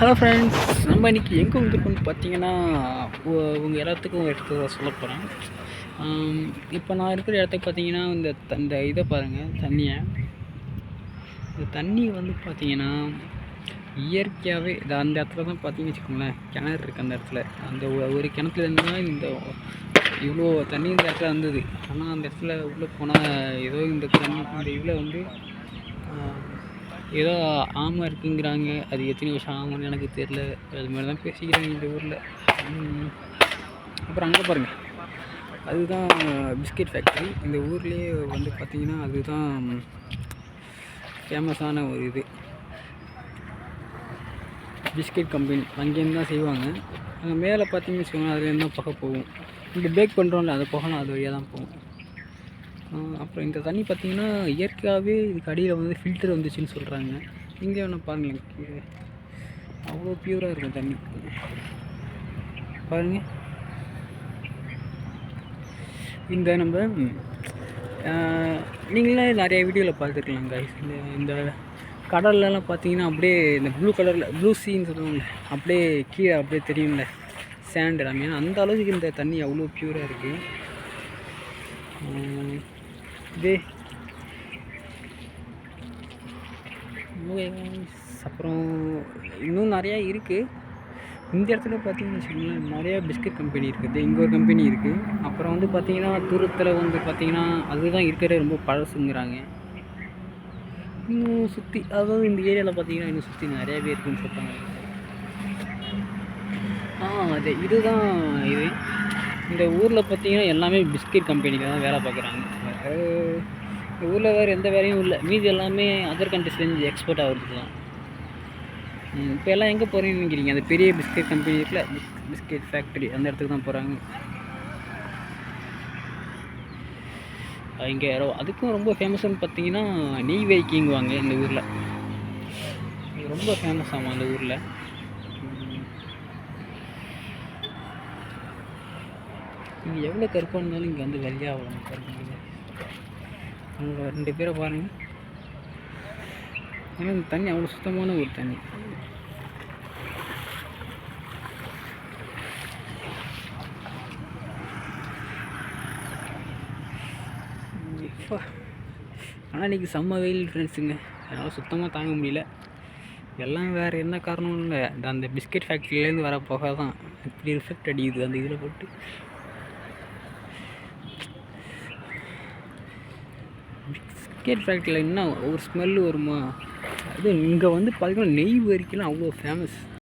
Hello friends, நம்ம இன்றைக்கி எங்கே வந்துருக்கோம்னு பார்த்தீங்கன்னா, உங்கள் எல்லாத்துக்கும் எடுத்து சொல்ல போகிறேன். இப்போ நான் இருக்கிற இடத்துக்கு பார்த்தீங்கன்னா, இந்த இதை பாருங்கள், தண்ணியை. இந்த தண்ணி வந்து பார்த்தீங்கன்னா இயற்கையாகவே அந்த இடத்துல தான் பார்த்தீங்கன்னு வச்சுக்கோங்களேன், கிணறு இருக்குது அந்த இடத்துல. அந்த ஒரு கிணத்துலேருந்து தான் இவ்வளோ தண்ணி இந்த இடத்துல வந்தது. ஆனால் அந்த இடத்துல உள்ளே போனால் ஏதோ இந்த இதில் வந்து ஏதோ ஆமை இருக்குங்கிறாங்க. அது எத்தனை வருஷம் ஆமான்னு எனக்கு தெரில. அது மாதிரி தான் பேசிக்கிறாங்க இந்த ஊரில். அப்புறம் அங்கே பாருங்கள், அதுதான் பிஸ்கெட் ஃபேக்ட்ரி. இந்த ஊர்லேயே வந்து பார்த்திங்கன்னா அதுதான் ஃபேமஸான ஒரு இது பிஸ்கெட் கம்பெனி. அங்கேருந்து தான் செய்வாங்க. அங்கே மேலே பார்த்தீங்கன்னு வச்சுக்கோங்க, அதுலேருந்து தான் புகை போகும். இங்கே பேக் பண்ணுறோம்ல, அது புகைலாம் அது வழியாக தான் போகும். அப்புறம் இந்த தண்ணி பார்த்திங்கன்னா இயற்கையாகவே இதுக்கு அடியில் வந்து ஃபில்டர் வந்துச்சுன்னு சொல்கிறாங்க. இங்கே வேணா பாருங்கள், கீழே அவ்வளோ பியூராக இருக்கும் தண்ணி பாருங்கள். இந்த நம்ம நீங்களே நிறைய வீடியோவில் பார்த்துருக்கலாம் கைஸ். இந்த கடல்லலாம் பார்த்தீங்கன்னா அப்படியே இந்த ப்ளூ கலரில் ப்ளூ சீன்னு சொல்லுவாங்க, அப்படியே கீழே அப்படியே தெரியும்ல சேண்ட் எல்லாமே. அந்த அளவுக்கு இந்த தண்ணி அவ்வளோ பியூராக இருக்குது. இதே அப்புறம் இன்னும் நிறையா இருக்குது. இந்த இடத்துல பார்த்தீங்கன்னு வச்சுக்கோங்களேன், நிறையா பிஸ்கட் கம்பெனி இருக்குது. இங்கே ஒரு கம்பெனி இருக்குது. அப்புறம் வந்து பார்த்திங்கன்னா தூரத்தில் வந்து பார்த்திங்கன்னா அதுதான் இருக்கிற ரொம்ப பழசுங்கிறாங்க. இன்னும் சுற்றி, அதாவது இந்த ஏரியாவில் பார்த்தீங்கன்னா இன்னும் சுற்றி நிறையாவே இருக்குதுன்னு சொல்கிறாங்க. அது இதுதான் இது. இந்த ஊரில் பார்த்தீங்கன்னா எல்லாமே பிஸ்கெட் கம்பெனிக்கு தான் வேலை பார்க்குறாங்க. இந்த ஊரில் வேறு எந்த வேலையும் இல்லை. மீதி எல்லாமே அதர் கண்ட்ரிஸ்லேருந்து எக்ஸ்போர்ட் ஆகிறதுக்கு தான். இப்போ எல்லாம் எங்கே போகிறீங்கன்னு நினைக்கிறீங்க? அந்த பெரிய பிஸ்கெட் கம்பெனி இருக்குல்ல, பிஸ்கெட் ஃபேக்ட்ரி, அந்த இடத்துக்கு தான் போகிறாங்க. இங்கே அதுக்கும் ரொம்ப ஃபேமஸ்ன்னு பார்த்தீங்கன்னா நெய்வேலிக்குங்குவாங்க இந்த ஊரில். ரொம்ப ஃபேமஸ் ஆகும் அந்த ஊரில். இங்கே எவ்வளோ கருப்பாக இருந்தாலும் இங்கே வந்து வெள்ளையாக ஆகணும் பாருங்கள். அவங்க 2 பேரை பாருங்கள். ஏன்னா இந்த தண்ணி அவ்வளோ சுத்தமான ஒரு தண்ணி. ஆனால் இன்றைக்கி செம்ம வெயில் ஃப்ரெண்ட்ஸுங்க. அதனால் சுத்தமாக தாங்க முடியல. எல்லாம் வேறு என்ன காரணம் இல்லை, அந்த பிஸ்கெட் ஃபேக்ட்ரியிலேருந்து வர புகை தான் இப்படி ரிஃப்ளெக்ட் அடிக்குது அந்த இதில் போட்டு. பிஸ்கெட் ஃபேக்ட்ரியில் என்ன ஒரு ஸ்மெல்லு வருமா? அது இங்கே வந்து பார்த்திங்கன்னா நெய் வரைக்கும் அவ்வளோ ஃபேமஸ்.